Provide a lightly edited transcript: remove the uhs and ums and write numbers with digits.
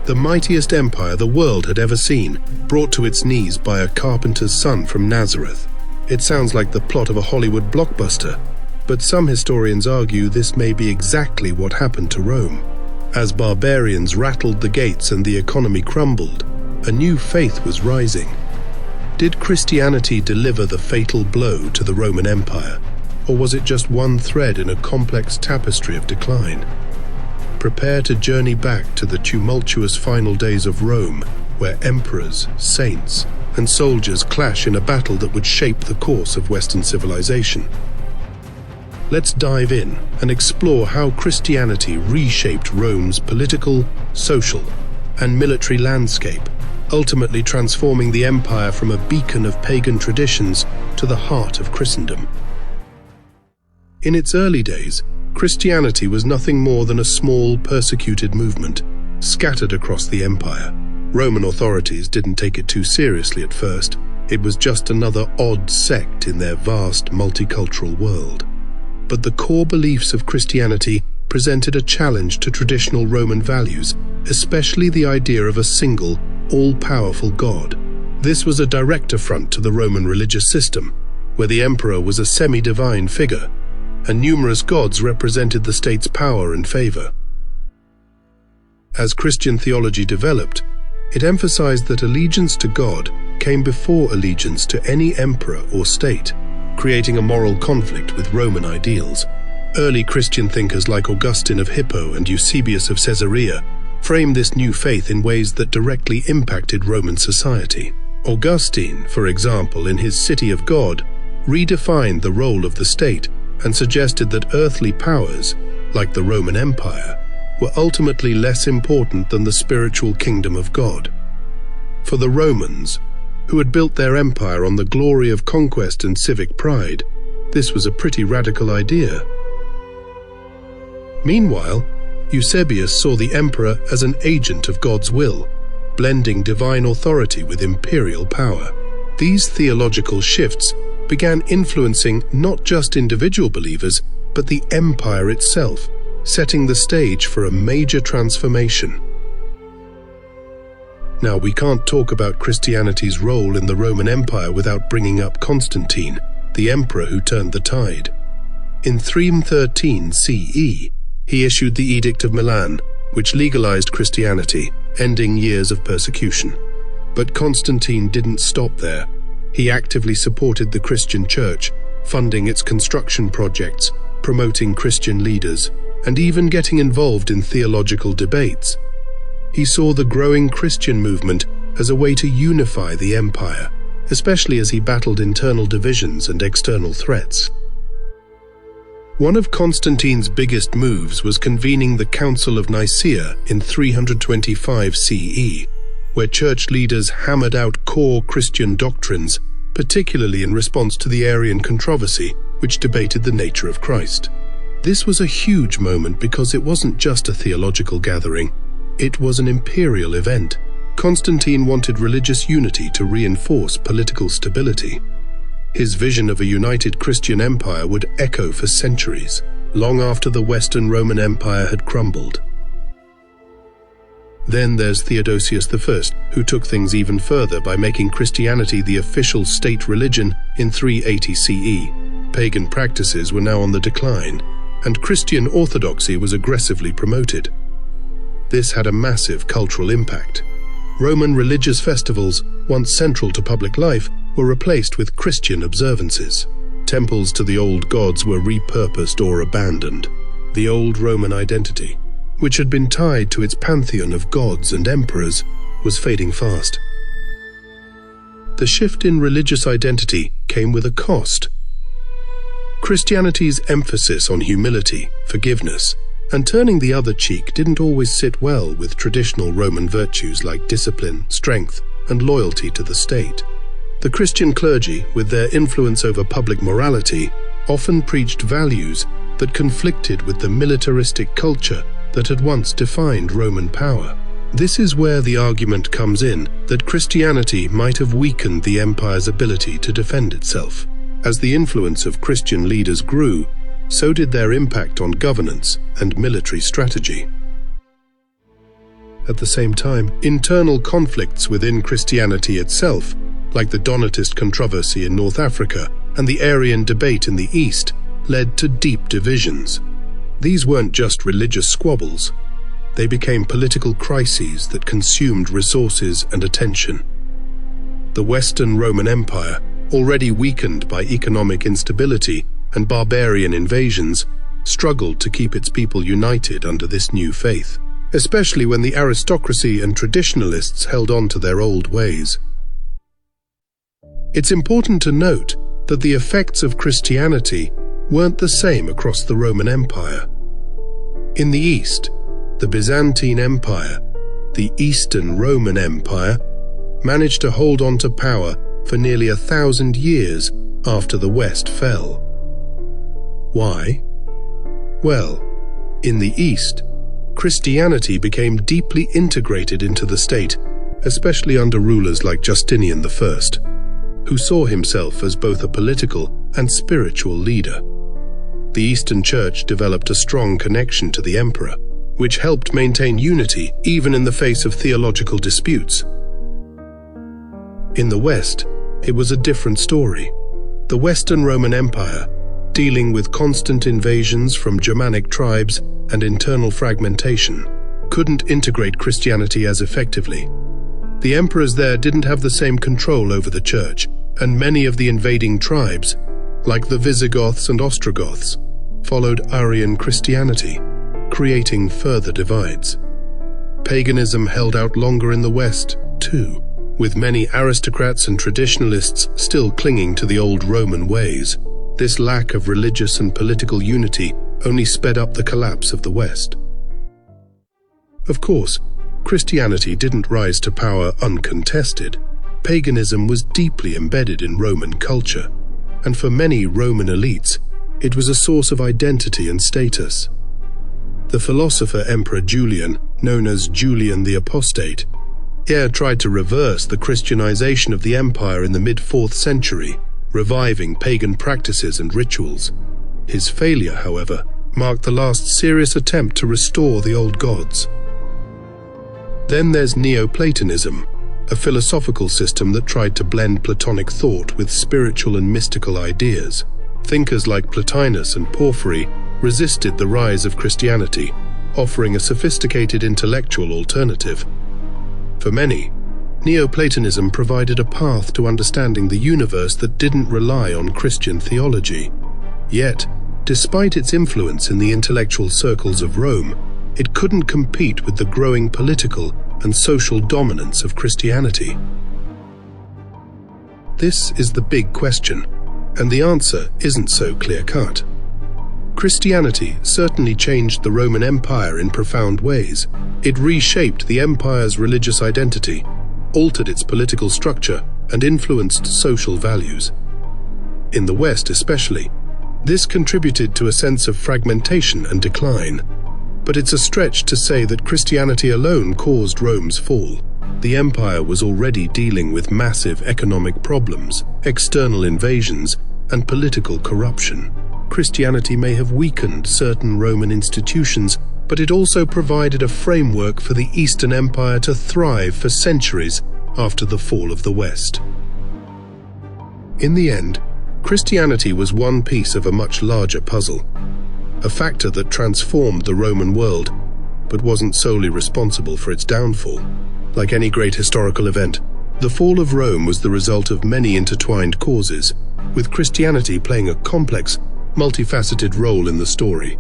the mightiest empire the world had ever seen, brought to its knees by a carpenter's son from Nazareth. It sounds like the plot of a Hollywood blockbuster, but some historians argue this may be exactly what happened to Rome. As barbarians rattled the gates and the economy crumbled, a new faith was rising. Did Christianity deliver the fatal blow to the Roman Empire, or was it just one thread in a complex tapestry of decline? Prepare to journey back to the tumultuous final days of Rome, where emperors, saints, and soldiers clash in a battle that would shape the course of Western civilization. Let's dive in and explore how Christianity reshaped Rome's political, social, and military landscape, ultimately transforming the empire from a beacon of pagan traditions to the heart of Christendom. In its early days, Christianity was nothing more than a small, persecuted movement, scattered across the empire. Roman authorities didn't take it too seriously at first. It was just another odd sect in their vast, multicultural world. But the core beliefs of Christianity presented a challenge to traditional Roman values, especially the idea of a single, all-powerful God. This was a direct affront to the Roman religious system, where the emperor was a semi-divine figure, and numerous gods represented the state's power and favor. As Christian theology developed, it emphasized that allegiance to God came before allegiance to any emperor or state, creating a moral conflict with Roman ideals. Early Christian thinkers like Augustine of Hippo and Eusebius of Caesarea framed this new faith in ways that directly impacted Roman society. Augustine, for example, in his City of God, redefined the role of the state and suggested that earthly powers, like the Roman Empire, were ultimately less important than the spiritual kingdom of God. For the Romans, who had built their empire on the glory of conquest and civic pride, this was a pretty radical idea. Meanwhile, Eusebius saw the emperor as an agent of God's will, blending divine authority with imperial power. These theological shifts began influencing not just individual believers, but the empire itself, setting the stage for a major transformation. Now, we can't talk about Christianity's role in the Roman Empire without bringing up Constantine, the emperor who turned the tide. In 313 CE, he issued the Edict of Milan, which legalized Christianity, ending years of persecution. But Constantine didn't stop there. He actively supported the Christian Church, funding its construction projects, promoting Christian leaders, and even getting involved in theological debates. He saw the growing Christian movement as a way to unify the empire, especially as he battled internal divisions and external threats. One of Constantine's biggest moves was convening the Council of Nicaea in 325 CE, where church leaders hammered out core Christian doctrines, particularly in response to the Arian controversy, which debated the nature of Christ. This was a huge moment because it wasn't just a theological gathering, it was an imperial event. Constantine wanted religious unity to reinforce political stability. His vision of a united Christian empire would echo for centuries, long after the Western Roman Empire had crumbled. Then there's Theodosius I, who took things even further by making Christianity the official state religion in 380 CE. Pagan practices were now on the decline, and Christian orthodoxy was aggressively promoted. This had a massive cultural impact. Roman religious festivals, once central to public life, were replaced with Christian observances. Temples to the old gods were repurposed or abandoned. The old Roman identity, which had been tied to its pantheon of gods and emperors, was fading fast. The shift in religious identity came with a cost. Christianity's emphasis on humility, forgiveness, and turning the other cheek didn't always sit well with traditional Roman virtues like discipline, strength, and loyalty to the state. The Christian clergy, with their influence over public morality, often preached values that conflicted with the militaristic culture that had once defined Roman power. This is where the argument comes in that Christianity might have weakened the empire's ability to defend itself. As the influence of Christian leaders grew, so did their impact on governance and military strategy. At the same time, internal conflicts within Christianity itself, like the Donatist controversy in North Africa and the Arian debate in the East, led to deep divisions. These weren't just religious squabbles. They became political crises that consumed resources and attention. The Western Roman Empire, already weakened by economic instability and barbarian invasions, struggled to keep its people united under this new faith, especially when the aristocracy and traditionalists held on to their old ways. It's important to note that the effects of Christianity weren't the same across the Roman Empire. In the East, the Byzantine Empire, the Eastern Roman Empire, managed to hold on to power for nearly 1,000 years after the West fell. Why? Well, in the East, Christianity became deeply integrated into the state, especially under rulers like Justinian I, who saw himself as both a political and spiritual leader. The Eastern Church developed a strong connection to the emperor, which helped maintain unity even in the face of theological disputes. In the West, it was a different story. The Western Roman Empire, dealing with constant invasions from Germanic tribes and internal fragmentation, couldn't integrate Christianity as effectively. The emperors there didn't have the same control over the church, and many of the invading tribes, like the Visigoths and Ostrogoths, followed Arian Christianity, creating further divides. Paganism held out longer in the West, too, with many aristocrats and traditionalists still clinging to the old Roman ways. This lack of religious and political unity only sped up the collapse of the West. Of course, Christianity didn't rise to power uncontested. Paganism was deeply embedded in Roman culture, and for many Roman elites, it was a source of identity and status. The philosopher Emperor Julian, known as Julian the Apostate, tried to reverse the Christianization of the empire in the mid-4th century, reviving pagan practices and rituals. His failure, however, marked the last serious attempt to restore the old gods. Then there's Neoplatonism, a philosophical system that tried to blend Platonic thought with spiritual and mystical ideas. Thinkers like Plotinus and Porphyry resisted the rise of Christianity, offering a sophisticated intellectual alternative. For many, Neoplatonism provided a path to understanding the universe that didn't rely on Christian theology. Yet, despite its influence in the intellectual circles of Rome, it couldn't compete with the growing political and social dominance of Christianity. This is the big question, and the answer isn't so clear-cut. Christianity certainly changed the Roman Empire in profound ways. It reshaped the empire's religious identity, altered its political structure, and influenced social values. In the West especially, this contributed to a sense of fragmentation and decline. But it's a stretch to say that Christianity alone caused Rome's fall. The empire was already dealing with massive economic problems, external invasions, and political corruption. Christianity may have weakened certain Roman institutions, but it also provided a framework for the Eastern Empire to thrive for centuries after the fall of the West. In the end, Christianity was one piece of a much larger puzzle, a factor that transformed the Roman world, but wasn't solely responsible for its downfall. Like any great historical event, the fall of Rome was the result of many intertwined causes, with Christianity playing a complex, multifaceted role in the story.